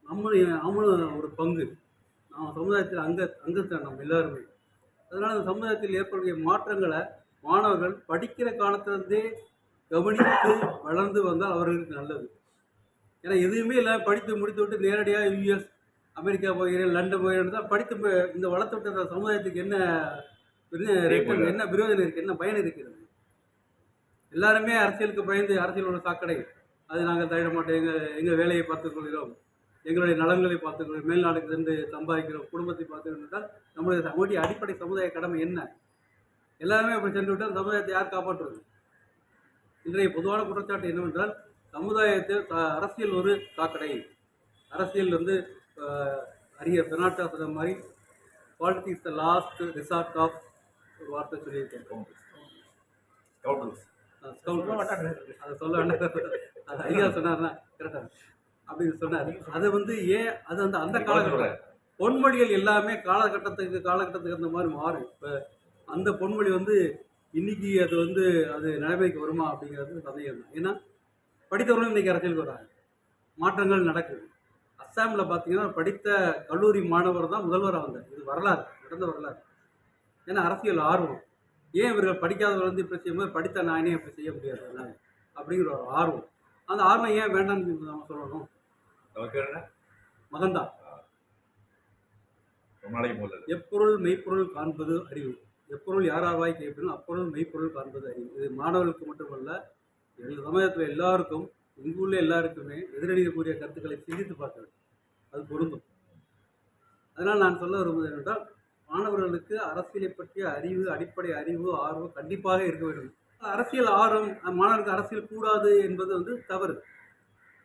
நம்மளும் ஒரு பங்கு, நம்ம சமுதாயத்தில் அங்கத்தான் நம்ம எல்லாருமே. அதனால் இந்த சமுதாயத்தில் ஏற்படக்கூடிய மாற்றங்களை மாணவர்கள் படிக்கிற காலத்திலிருந்தே கவனித்து வளர்ந்து வந்தால் அவர்களுக்கு நல்லது. ஏன்னா எதுவுமே இல்லை, படித்து முடித்து விட்டு நேரடியாக யூஎஸ், அமெரிக்கா போகிறேன், லண்டன் போகிறேன் தான் படித்து இந்த வளர்த்து விட்ட சமுதாயத்துக்கு என்ன பிரயோஜனம் இருக்குது, என்ன பயன் இருக்கிறது? எல்லாருமே அரசியலுக்கு பயந்து அரசியலோட சாக்கடை, அது நாங்கள் தவிர மாட்டோம், எங்கள் வேலையை பார்த்துக்கொள்கிறோம், எங்களுடைய நலன்களை பார்த்துக்கொள்கிறோம், மேல்நாடுக்கு சென்று சம்பாதிக்கிறோம், குடும்பத்தை பார்த்துக்கிட்டால் நம்முடைய அடிப்படை சமுதாய கடமை என்ன? எல்லாருமே அப்படி சென்று விட்டால் சமுதாயத்தை யார் காப்பாற்றுவது? இன்றைய பொதுவான குற்றச்சாட்டு என்னவென்றால் சமுதாயத்தில் அரசியல் ஒரு சாக்கடை. அரசியல் வந்து அறிஞர் பெர்னாட்டா சொன்ன மாதிரி politics the last resort of ஒரு வார்த்தை சொல்லியிருக்கேன். அதை சொல்ல வேண்டாம், அது ஐயா சொன்னார்னா கரெக்டாக அப்படின்னு சொன்னார். அது வந்து அது அந்த காலகட்டம் பொன்மொழிகள் எல்லாமே காலகட்டத்துக்கு அந்த மாதிரி மாறும். இப்போ அந்த பொன்மொழி வந்து இன்னைக்கு அது நடைமுறைக்கு வருமா அப்படிங்கிறது சந்தேகம் தான். ஏன்னா படித்தவர்களும் இன்றைக்கி அரசியலுக்கு வராங்க, மாற்றங்கள் நடக்குது. அஸ்ஸாமில் பார்த்தீங்கன்னா படித்த கல்லூரி மாணவர் தான் முதல்வராக வந்தார். இது வரலாறு, நடந்த வரலாறு. ஏன்னா அரசியல் ஆர்வம், ஏன் இவர்கள் படிக்காதவர்கள் வந்து இப்படி செய்யும்போது படித்த நானே இப்படி செய்ய முடியாது என்னால? அப்படிங்கிற ஒரு ஆர்வம். அந்த ஆர்வம் ஏன் வேண்டாம்னு நம்ம சொல்லணும்?
அவர் பேர் என்ன?
மகன்தான்.
ரொம்ப நாளைக்கு முதல்ல
எப்பொருள் மெய்ப்பொருள் காண்பது அறிவு. எப்பொருள் யாராவாய் கேட்பினும் அப்பொருள் மெய்ப்பொருள் காண்பது அறிவு. இது மாணவர்களுக்கு மட்டுமல்ல, எங்கள் சமயத்தில் எல்லாருக்கும், இங்குள்ள எல்லாருக்குமே எதிரணியக்கூடிய கருத்துக்களை சிந்தித்து பார்க்கிறது. அது பொருந்தும். அதனால் நான் சொல்ல விரும்புவது என்னென்றால், மாணவர்களுக்கு அரசியலை பற்றிய அறிவு, அடிப்படை அறிவு, ஆர்வம் கண்டிப்பாக இருக்க வேண்டும். அரசியல் ஆர்வம், மாணவருக்கு அரசியல் கூடாது என்பது வந்து தவறு.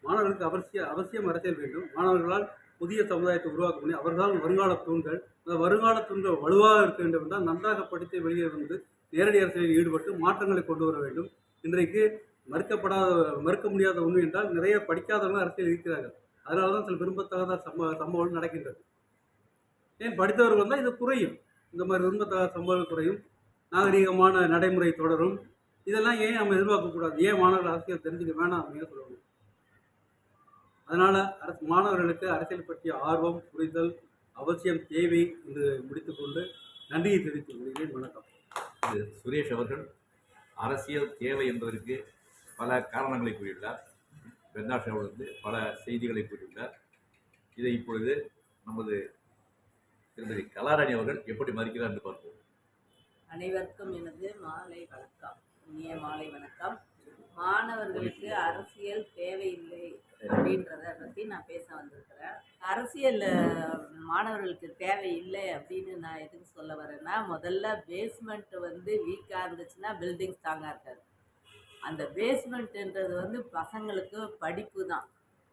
மாணவர்களுக்கு அவசியம் அரசியல் வேண்டும். மாணவர்களால் புதிய சமுதாயத்தை உருவாக்க முடியும். அவர்களால் வருங்கால தூண்கள், அந்த வருங்கால தூண்கள் வலுவாக இருக்க வேண்டும் என்றால் நன்றாக படித்து வெளியே வந்து நேரடி அரசியலில் ஈடுபட்டு மாற்றங்களை கொண்டு வர வேண்டும். இன்றைக்கு மறுக்க முடியாத உண்மை என்றால் நிறைய படிக்காதவர்கள் அரசியல் இருக்கிறார்கள். அதனால தான் சில விரும்பத்தகாத சம்பவங்கள் நடக்கின்றது. ஏன் படித்தவர்கள் வந்தால் இது குறையும். இந்த மாதிரி விரும்பத்தகாத சம்பவங்கள் குறையும். நாகரீகமான நடைமுறை தொடரும். இதெல்லாம் ஏன் நம்ம எதிர்பார்க்கக்கூடாது? ஏன் மாணவர்கள் அரசியல் தெரிஞ்சுக்க வேணாம் அப்படின்னு சொல்லணும். அதனால் மாணவர்களுக்கு அரசியல் பற்றிய ஆர்வம், புரிதல் அவசியம் தேவை என்று முடித்துக்கொண்டு நன்றியை தெரிவித்துக் கொள்கிறேன். வணக்கம்.
சுரேஷ் அவர்கள் அரசியல் தேவை என்பதற்கு பல காரணங்களை கூறியுள்ளார். பெர்னாஷ் அவர்கள் வந்து பல செய்திகளை கூறியுள்ளார். இதை இப்பொழுது நமது திருமதி கலாராணி அவர்கள் எப்படி மதிக்கிறார் என்று பார்ப்போம்.
அனைவருக்கும் எனது மாலை வணக்கம், இனிய மாலை வணக்கம். மாணவர்களுக்கு அரசியல் தேவையில்லை அப்படின்றத பற்றி நான் பேச வந்திருக்கிறேன். அரசியல் மாணவர்களுக்கு தேவையில்லை அப்படின்னு நான் எதுக்கு சொல்ல வரேன்னா, முதல்ல பேஸ்மெண்ட் வந்து வீக்காக இருந்துச்சுன்னா பில்டிங் ஸ்ட்ராங்காக இருக்காது. அந்த பேஸ்மெண்ட்டுன்றது வந்து பசங்களுக்கு படிப்பு தான்.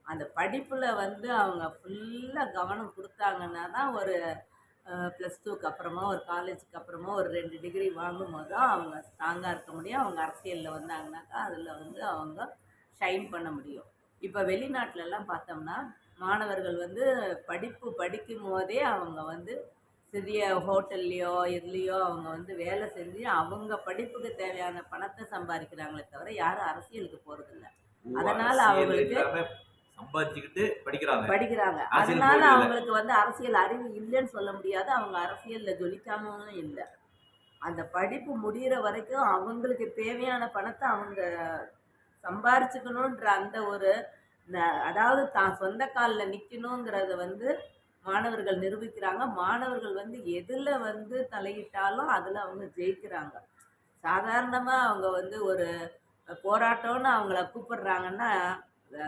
அந்த படிப்பில் வந்து அவங்க ஃபுல்லாக கவனம் கொடுத்தாங்கன்னா தான் ஒரு +2க்கு அப்புறமா ஒரு காலேஜுக்கு அப்புறமா ஒரு 2 டிகிரி வாங்கும்போது தான் அவங்க ஸ்ட்ராங்காக இருக்க முடியும். அவங்க அரசியலில் வந்தாங்கனாக்கா அதில் வந்து அவங்க ஷைன் பண்ண முடியும். இப்போ வெளிநாட்டிலலாம் பார்த்தோம்னா மாணவர்கள் வந்து படிக்கும் போதே அவங்க வந்து சிறிய ஹோட்டல்லையோ இதுலேயோ அவங்க வந்து வேலை செஞ்சு அவங்க படிப்புக்கு தேவையான பணத்தை சம்பாதிக்கிறாங்களே தவிர யாரும் அரசியலுக்கு போகிறதில்ல. அதனால் அவங்களுக்கு
சம்பாதிச்சுக்கிட்டு படிக்கிறாங்க.
அதனால அவங்களுக்கு வந்து அரசியல் அறிவு இல்லைன்னு சொல்ல முடியாது. அவங்க அரசியலில் ஜொலிக்காமலும் இல்லை. அந்த படிப்பு முடிகிற வரைக்கும் அவங்களுக்கு தேவையான பணத்தை அவங்க சம்பாரிச்சுக்கணுன்ற அந்த ஒரு அதாவது தான் சொந்த காலில் நிற்கணுங்கிறத வந்து மாணவர்கள் நிரூபிக்கிறாங்க. மாணவர்கள் வந்து எதில் வந்து தலையிட்டாலும் அதில் அவங்க ஜெயிக்கிறாங்க. சாதாரணமாக அவங்க வந்து ஒரு போராட்டம்னு அவங்கள கூப்பிடுறாங்கன்னா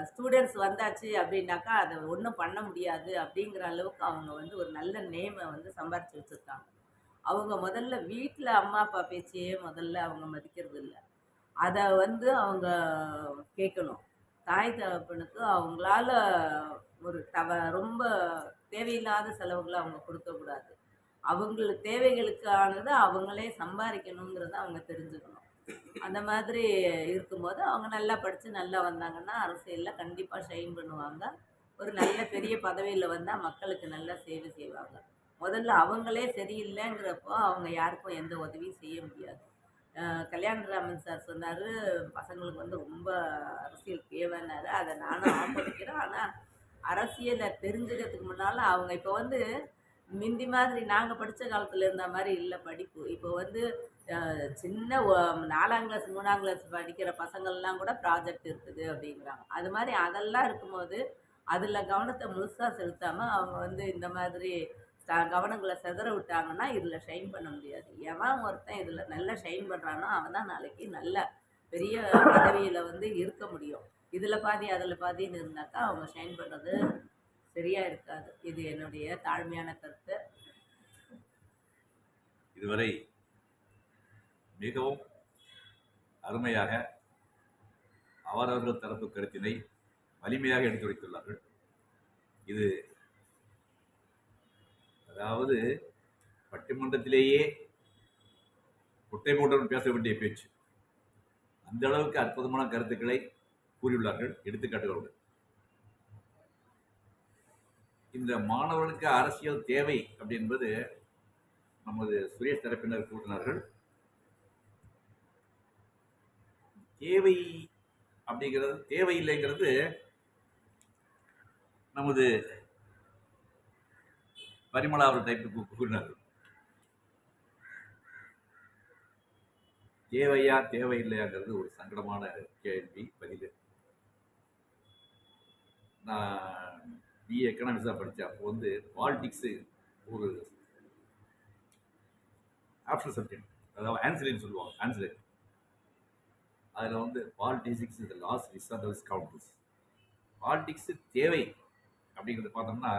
ஸ்டூடெண்ட்ஸ் வந்தாச்சு அப்படின்னாக்கா அதை ஒன்றும் பண்ண முடியாது அப்படிங்கிற அளவுக்கு அவங்க வந்து ஒரு நல்ல நேமை வந்து சம்பாரித்து வச்சுருக்காங்க. அவங்க முதல்ல வீட்டில் அம்மா அப்பா பேச்சையே முதல்ல அவங்க மதிக்கிறது இல்லை. அதை வந்து அவங்க கேட்கணும். தாய் தகப்பனுக்கு அவங்களால ஒரு ரொம்ப தேவையில்லாத செலவுகளை அவங்க கொடுக்கக்கூடாது. அவங்களுக்கு தேவைகளுக்கானது அவங்களே சம்பாதிக்கணுங்கிறத அவங்க தெரிஞ்சுக்கணும். அந்த மாதிரி இருக்கும்போது அவங்க நல்லா படித்து நல்லா வந்தாங்கன்னா அரசியலில் கண்டிப்பாக ஷைன் பண்ணுவாங்க. ஒரு நல்ல பெரிய பதவியில் வந்தால் மக்களுக்கு நல்லா சேவை செய்வாங்க. முதல்ல அவங்களே சரியில்லைங்கிறப்போ அவங்க யாருக்கும் எந்த உதவியும் செய்ய முடியாது. கல்யாணராமன் சார் சொன்னார், பசங்களுக்கு வந்து ரொம்ப அரசியல் தேவைன்னாரு. அதை நானும் ஆமோதிக்கிறேன். ஆனால் அரசியலை தெரிஞ்சுக்கிறதுக்கு முன்னால் அவங்க இப்போ வந்து முந்தி மாதிரி நாங்கள் படித்த காலத்தில் இருந்த மாதிரி இல்லை படிப்பு. இப்போ வந்து சின்ன 4ஆம் கிளாஸ் 3ஆம் கிளாஸ் படிக்கிற பசங்கள்லாம் கூட ப்ராஜெக்ட் இருக்குது அப்படிங்கிறாங்க. அது மாதிரி அதெல்லாம் இருக்கும்போது அதில் கவனத்தை முழுசாக செலுத்தாமல் அவங்க வந்து இந்த மாதிரி கவனங்களை செதற விட்டாங்கன்னா இதில் ஷைன் பண்ண முடியாது. எவன் ஒருத்தன் இதில் நல்லா ஷைன் பண்ணுறானோ அவன் தான் நாளைக்கு நல்ல பெரிய பதவியில் வந்து இருக்க முடியும். இதில் பாதி அதில் பாதின்னு இருந்தாக்கா அவங்க ஷைன் பண்ணுறது சரியாக இருக்காது. இது என்னுடைய தாழ்மையான கருத்து.
இதுவரை மிகவும் அருமையாக அவரவர்கள் தரப்பு கருத்தினை வலிமையாக எடுத்துரைத்துள்ளார்கள். இது அதாவது பட்டிமன்றத்திலேயே குட்டை போன்றவர்கள் பேச வேண்டிய பேச்சு. அந்த அளவுக்கு அற்புதமான கருத்துக்களை கூறியுள்ளார்கள் எடுத்துக்காட்டுகளோடு. இந்த மாணவர்களுக்கு அரசியல் தேவை அப்படி என்பது நமது சுரேஷ் தரப்பினர் கூறினார்கள். தேவை அப்படிங்கிறது தேவையில்லைங்கிறது நமது பரிமளா அவர் டைப்புக்கு கூறினார்கள். தேவையா தேவையில்லையாங்கிறது ஒரு சங்கடமான கேள்வி பதில். நான் பிஏ எக்கனாமிக்ஸ் தான் படித்தேன். அப்போ வந்து பாலிடிக்ஸு ஒரு ஆப்ஷனல் சப்ஜெக்ட், அதாவது ஆன்சிலரின்னு சொல்லுவாங்க. ஆன்சிலரி அதில் வந்து politics is the last resort of scoundrels. Politics தேவை அப்படிங்கிறத பார்த்தோம்னா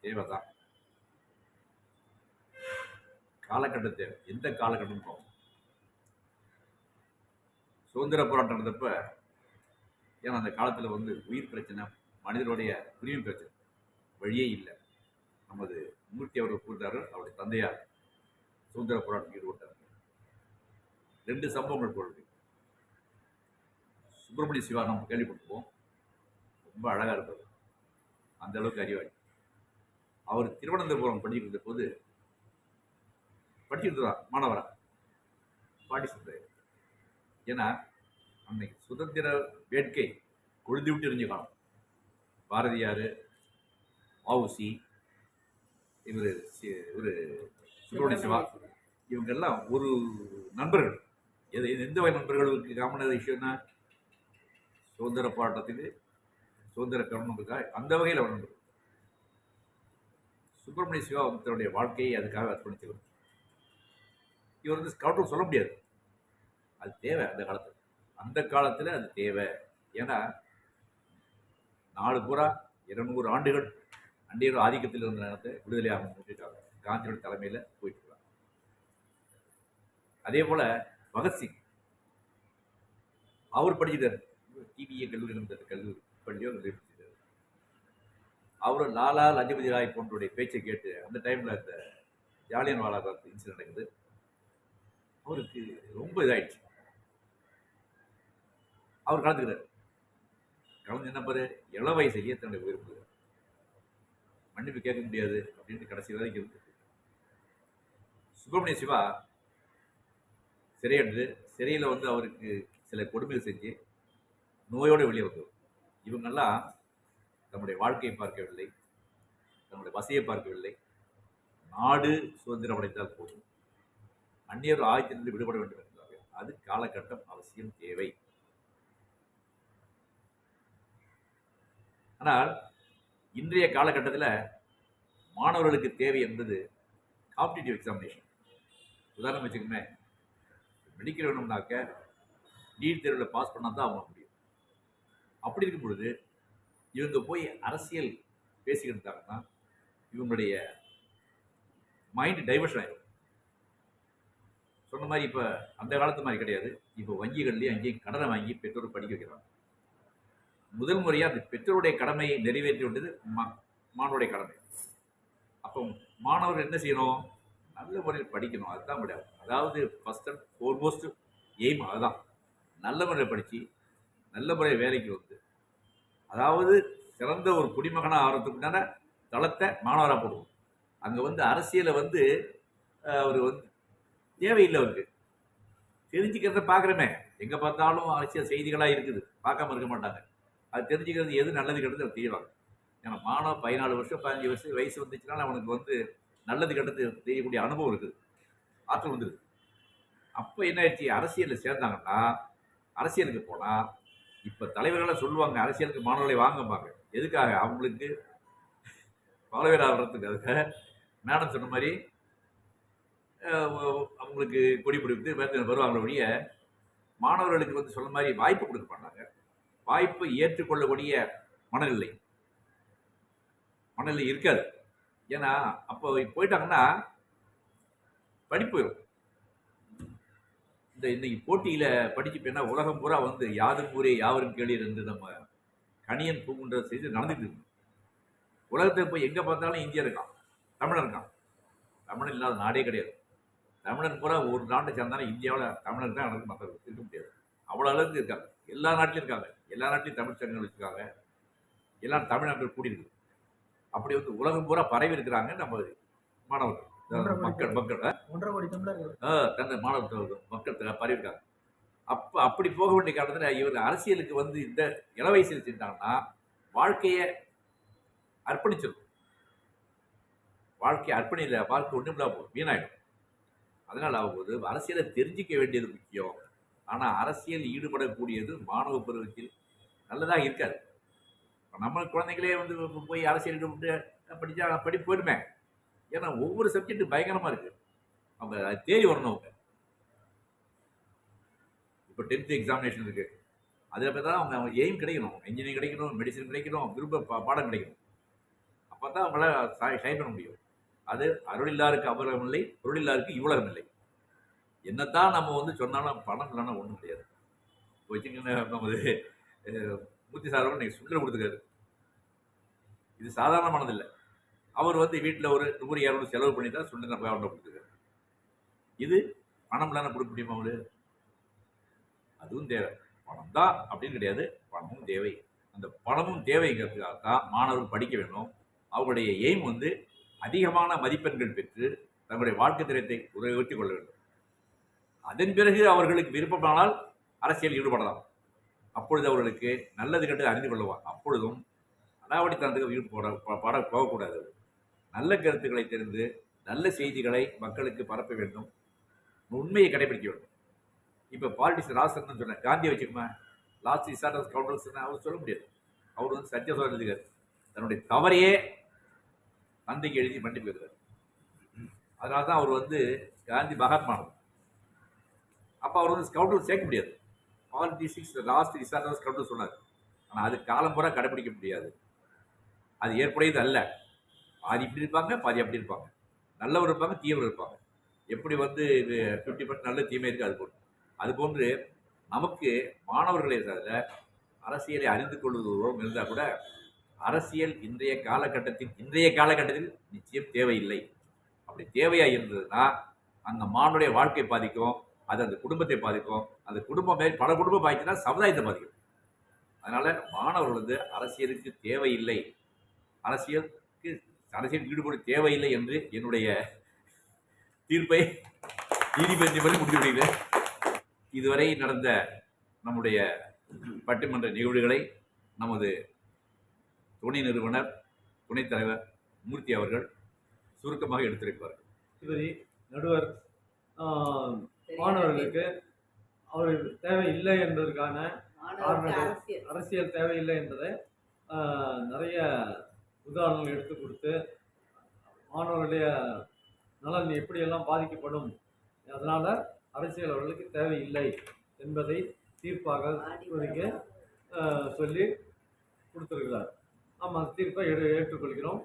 தேவை தான். காலகட்ட தேவை. எந்த காலகட்டம் போகும்? சுதந்திர போராட்டம் நடந்தப்ப, ஏன்னா அந்த காலத்தில் வந்து உயிர் பிரச்சனை, மனிதனுடைய உரிமை பிரச்சனை, வழியே இல்லை. நமது மூர்த்தி அவர்கள் கூறினார், அவருடைய தந்தையார் சுதந்திர போராட்டம் ஈடுபட்டார். 2 சம்பவங்கள் போடுது. சுப்பிரமணிய சிவா நம்ம கேள்விப்பட்டிருப்போம், ரொம்ப அழகாக இருப்பார், அந்த அளவுக்கு அறிவாளி. அவர் திருவனந்தபுரம் படிச்சுட்டு இருந்த போது படிச்சுட்டு இருந்தார் மாணவரா, பாட்டி சொல்றாரு. ஏன்னா அன்னைக்கு சுதந்திர வேட்கை கொழுந்து விட்டு எரிஞ்ச காலம். பாரதியார், வஉசி, இவர் சுப்பிரமணிய சிவா, இவங்கெல்லாம் ஒரு நண்பர்கள். எந்த வகை நண்பர்களுக்கு காமன விஷயம்னா சுதந்திர போராட்டத்துக்கு சுதந்திர கவர்மெண்ட்டுக்காக அந்த வகையில் அவர் நண்பர்கள். சுப்பிரமணிய சிவா தன்னுடைய வாழ்க்கையை அதுக்காக அர்ப்பணித்தவர். இவர் வந்து ஸ்கவுட்டும் சொல்ல முடியாது, அது தேவை அந்த காலத்தில் அது தேவை. ஏன்னா நாடு பூரா 200 ஆண்டுகள் அந்நியர் ஆதிக்கத்தில் இருந்த நேரத்தை விடுதலையாக முடிச்சிருக்காங்க. காந்தியோட தலைமையில் போயிட்டு இருக்காங்க. அதே போல் பகத்சிங் அவர் படிச்சுட்டார், டிபிஏ கல்லூரி இருந்த கல்லூரி பள்ளியோ படிச்சுட்டார். அவர் லாலா லஜபதி ராய் போன்றோடைய பேச்சை கேட்டு அந்த டைமில் இந்த ஜாலியன் வாலாபாக் இன்சிடென்ட் நடக்குது. அவருக்கு ரொம்ப இதாயிடுச்சு. அவர் கலந்துக்கிறார். கலந்து என்ன பாரு, இள வயசுலேயே தன்னுடைய உயிர் மன்னிப்பு கேட்க முடியாது அப்படின்னு கடைசி வரைக்கும் இருக்கு. சுப்பிரமணிய சிவா சிறையன்று சிறையில் வந்து அவருக்கு சில கொடுமைகள் செஞ்சு நோயோடு வெளியே வந்தவர். இவங்கெல்லாம் தன்னுடைய வாழ்க்கையை பார்க்கவில்லை, தன்னுடைய வசதியை பார்க்கவில்லை. நாடு சுதந்திரம் அடைந்தால் போதும், அந்நியர் ஆயத்திலிருந்து விடுபட வேண்டும் என்றார்கள். அது காலகட்டம் அவசியம் தேவை. ஆனால் இன்றைய காலகட்டத்தில் மாணவர்களுக்கு தேவை என்பது காம்படிட்டிவ் எக்ஸாமினேஷன். உதாரணம் வச்சுக்கோங்க, மெடிக்கல் வேணும்னாக்க நீட் தேர்வில் பாஸ் பண்ணால் தான் அவங்க முடியும். அப்படி இருக்கும் பொழுது இவங்க போய் அரசியல் பேசிக்கிட்டு இருந்தாங்கன்னா இவங்களுடைய மைண்டு டைவர்ஷன் ஆகிடும். சொன்ன மாதிரி இப்போ அந்த காலத்து மாதிரி கிடையாது. இப்போ வங்கிகள்லேயும் அங்கேயும் கடனை வாங்கி பெற்றோர் படிக்க வைக்கிறாங்க. முதல் முறையாக அந்த பெற்றோருடைய கடமையை நிறைவேற்றி விட்டது மாணவருடைய கடமை. அப்போ மாணவர் என்ன செய்யணும்? நல்ல முறையில் படிக்கணும். அதுதான் முடியாது. அதாவது ஃபஸ்ட் அண்ட் ஃபோர்மோஸ்ட் எய்ம் அதுதான். நல்ல முறையில் படித்து நல்ல முறையில் வேலைக்கு வந்து, அதாவது சிறந்த ஒரு குடிமகனாக ஆகிறதுக்குண்டான தளத்தை மாணவராக போடுவோம். அங்கே வந்து அரசியலை வந்து அவர் வந்து தேவையில்லை. அவருக்கு தெரிஞ்சுக்கிறத பார்க்குறமே, எங்கே பார்த்தாலும் அரசியல் செய்திகளாக இருக்குது, பார்க்காம இருக்க மாட்டாங்க. அது தெரிஞ்சுக்கிறது எது நல்லது கெட்டது அவர் தெரியவாங்க. ஏன்னா மாணவன் 14 வருஷம் 15 வருஷம் வயசு வந்துச்சுனால அவனுக்கு வந்து நல்லது கெட்டது தெரியக்கூடிய அனுபவம் இருக்குது, ஆற்றல் வந்துருக்கு. அப்போ என்ன ஆயிடுச்சு, அரசியலில் சேர்ந்தாங்கன்னா அரசியலுக்கு போனால் இப்போ தலைவர்களாக சொல்லுவாங்க அரசியலுக்கு மாணவர்களை வாங்கப்பாங்க. எதுக்காக? அவங்களுக்கு பலவேர் ஆகிறதுக்கு. அதுக்காக மேடம் சொன்ன மாதிரி அவங்களுக்கு கொடி பிடித்து வருவாங்கள ஒழிய மாணவர்களுக்கு வந்து சொன்ன மாதிரி வாய்ப்பு கொடுக்க மாட்டாங்க. வாய்ப்பை ஏற்றுக்கொள்ளக்கூடிய மனநிலை இருக்காது. ஏன்னா அப்போ போயிட்டாங்கன்னா படிப்பு போயிடும். இன்னைக்கு போட்டியில் படிச்சுப்பேன்னா உலகம் பூரா வந்து யாதும் ஊரே யாவரும் கேளீர் என்று நம்ம கணியன் பூங்குன்ற செய்து நடந்துட்டு இருக்கு. உலகத்தில் போய் எங்கே பார்த்தாலும் இந்தியா இருக்கான், தமிழன் இருக்கான். தமிழன் இல்லாத நாடே கிடையாது. தமிழன் பூரா ஒரு நாட்டை சேர்ந்தாலும் இந்தியாவில் தமிழன் தான் நடந்து மற்றவர்கள் இருக்க முடியாது. அவ்வளோ அளவுக்கு இருக்காங்க. எல்லா நாட்டிலும் இருக்காங்க. எல்லா நாட்டிலையும் தமிழ் சங்கங்கள் வச்சுருக்காங்க. எல்லாம் தமிழ்நாட்டில் கூடியிருக்கு. அப்படி வந்து உலகம் பூரா பரவி இருக்கிறாங்க நம்ம மாணவர்கள், மக்கள்
1.5 கோடி தமிழர்கள்
தந்த மாணவர்கள் மக்கள் பரவி இருக்காங்க. அப்படி போக வேண்டிய காலத்தில் இவர் அரசியலுக்கு வந்து இந்த இள வயசில் செஞ்சாங்கன்னா வாழ்க்கையை அர்ப்பணிச்சிடும். வாழ்க்கை அர்ப்பணியில் வாழ்க்கை ஒன்றும் இல்லாம போகும், வீணாயிடும். அதனால் ஆகும்போது அரசியலை தெரிஞ்சிக்க வேண்டியது முக்கியம். ஆனால் அரசியல் ஈடுபடக்கூடியது மாணவ பருவத்தில் நல்லதாக இருக்காது. இப்ப நம்ம குழந்தைங்களே வந்து போய் அரசியல் ஈடுபட்டு படித்தா படிப்பு போயிடுமே. ஏன்னா ஒவ்வொரு சப்ஜெக்ட் பயங்கரமாக இருக்குது. அவங்க அது தேடி வரணும். அவங்க இப்போ 10th எக்ஸாமினேஷன் இருக்குது. அதில் பார்த்தா அவங்க எய்ம் கிடைக்கணும், இன்ஜினியரிங் கிடைக்கணும், மெடிசன் கிடைக்கணும், விரும்ப பாடம் கிடைக்கணும். அப்போ தான் அவங்கள ஷைன் பண்ண முடியும். அது அருளில்லாருக்கு அபரம் இல்லை, பொருளில்லாருக்கு இவ்வளகம் இல்லை. என்னத்தான் நம்ம வந்து சொன்னாலும் பணம் இல்லைன்னா ஒன்றும் முடியாது. வச்சுக்கோங்க, நமது மூர்த்தி சார் இன்னைக்கு சுண்டல் கொடுத்துருக்காரு. இது சாதாரணமானது இல்லை. அவர் வந்து வீட்டில் ஒரு 100-200 செலவு பண்ணி தான் சுண்டல் நம்ம அவர்கிட்ட கொடுத்துருக்காரு. இது பணம் இல்லைன்னா கொடுக்க முடியுமா அவரு? அதுவும் தேவை. பணம் தான் அப்படின்னு கிடையாது, பணமும் தேவை. அந்த பணமும் தேவைங்கிறதுக்காக தான் மாணவர்கள் படிக்க வேண்டும். அவங்களுடைய எய்ம் வந்து அதிகமான மதிப்பெண்கள் பெற்று தங்களுடைய வாழ்க்கை தரத்தை உயர்த்தி கொள்ள வேண்டும். அதன் பிறகு அவர்களுக்கு விருப்பமானால் அரசியல் ஈடுபடலாம். அப்பொழுது அவர்களுக்கு நல்லது கெட்டது அறிந்து கொள்ளுவார். அப்பொழுதும் அடாவடித்தனத்துக்கு போகக்கூடாது. நல்ல கருத்துக்களை தெரிந்து நல்ல செய்திகளை மக்களுக்கு பரப்ப வேண்டும். உண்மையை கடைபிடிக்க வேண்டும். இப்போ பாலிட்டிக்ஸ் ராசன் சொன்னேன், காந்தியை வச்சுக்கோமா, லாஸ்ட் ரிசார்ட் ஆஃப் கவுண்டர்ஸ் அவர் சொல்ல முடியாது. அவர் வந்து சத்தியசோதனை எழுதுகிறார். தன்னுடைய தவறையே தந்தைக்கு எழுதி மன்னிப்பு இருக்கிறார். அதனால தான் அவர் வந்து காந்தி மகாத்மானவர். அப்போ அவர் வந்து ஸ்கவுண்டர் சேர்க்க முடியாது. Politics last resort of scoundrel சொன்னார். ஆனால் அது காலம் பூரா கடைபிடிக்க முடியாது. அது ஏற்புடையது அல்ல. பாதி இப்படி இருப்பாங்க, பாதி அப்படி இருப்பாங்க. நல்லவர் இருப்பாங்க, தீவிரம் இருப்பாங்க. எப்படி வந்து 50% நல்ல தீமை இருக்குது அதுபோன்று நமக்கு மாணவர்களே தவிர அரசியலை அறிந்து கொள்வதும் இருந்தால் கூட அரசியல் இன்றைய காலகட்டத்தில் நிச்சயம் தேவையில்லை. அப்படி தேவையாக இருந்ததுன்னா அந்த மாணவனுடைய வாழ்க்கை பாதிக்கும், அது அந்த குடும்பத்தை பாதிக்கும். அந்த குடும்பம் பல குடும்பம் பாதிச்சுன்னா சமுதாயத்தை பாதிக்கும். அதனால் மாணவர்கள் வந்து அரசியலுக்கு தேவையில்லை, அரசியல் ஈடுபாடு தேவையில்லை என்று என்னுடைய தீர்ப்பை நீதிபதி பற்றி முடித்து விடுகிறேன். இதுவரை நடந்த நம்முடைய பட்டிமன்ற நிகழ்வுகளை நமது துணை நிறுவனர் துணைத் தலைவர் மூர்த்தி அவர்கள் சுருக்கமாக எடுத்துரைப்பார்கள்.
இதுவரை நடுவர் மாணவர்களுக்கு அவர் தேவையில்லை என்பதற்கான காரணங்கள், அரசியல் தேவையில்லை என்பதை நிறைய உதாரணங்கள் எடுத்து கொடுத்து மாணவர்களுடைய நலன் எப்படியெல்லாம் பாதிக்கப்படும், அதனால் அரசியல் அவர்களுக்கு தேவையில்லை என்பதை தீர்ப்பாக சொல்லி கொடுத்துருக்கிறார். நாம் அந்த தீர்ப்பை ஏற்றுக்கொள்கிறோம்.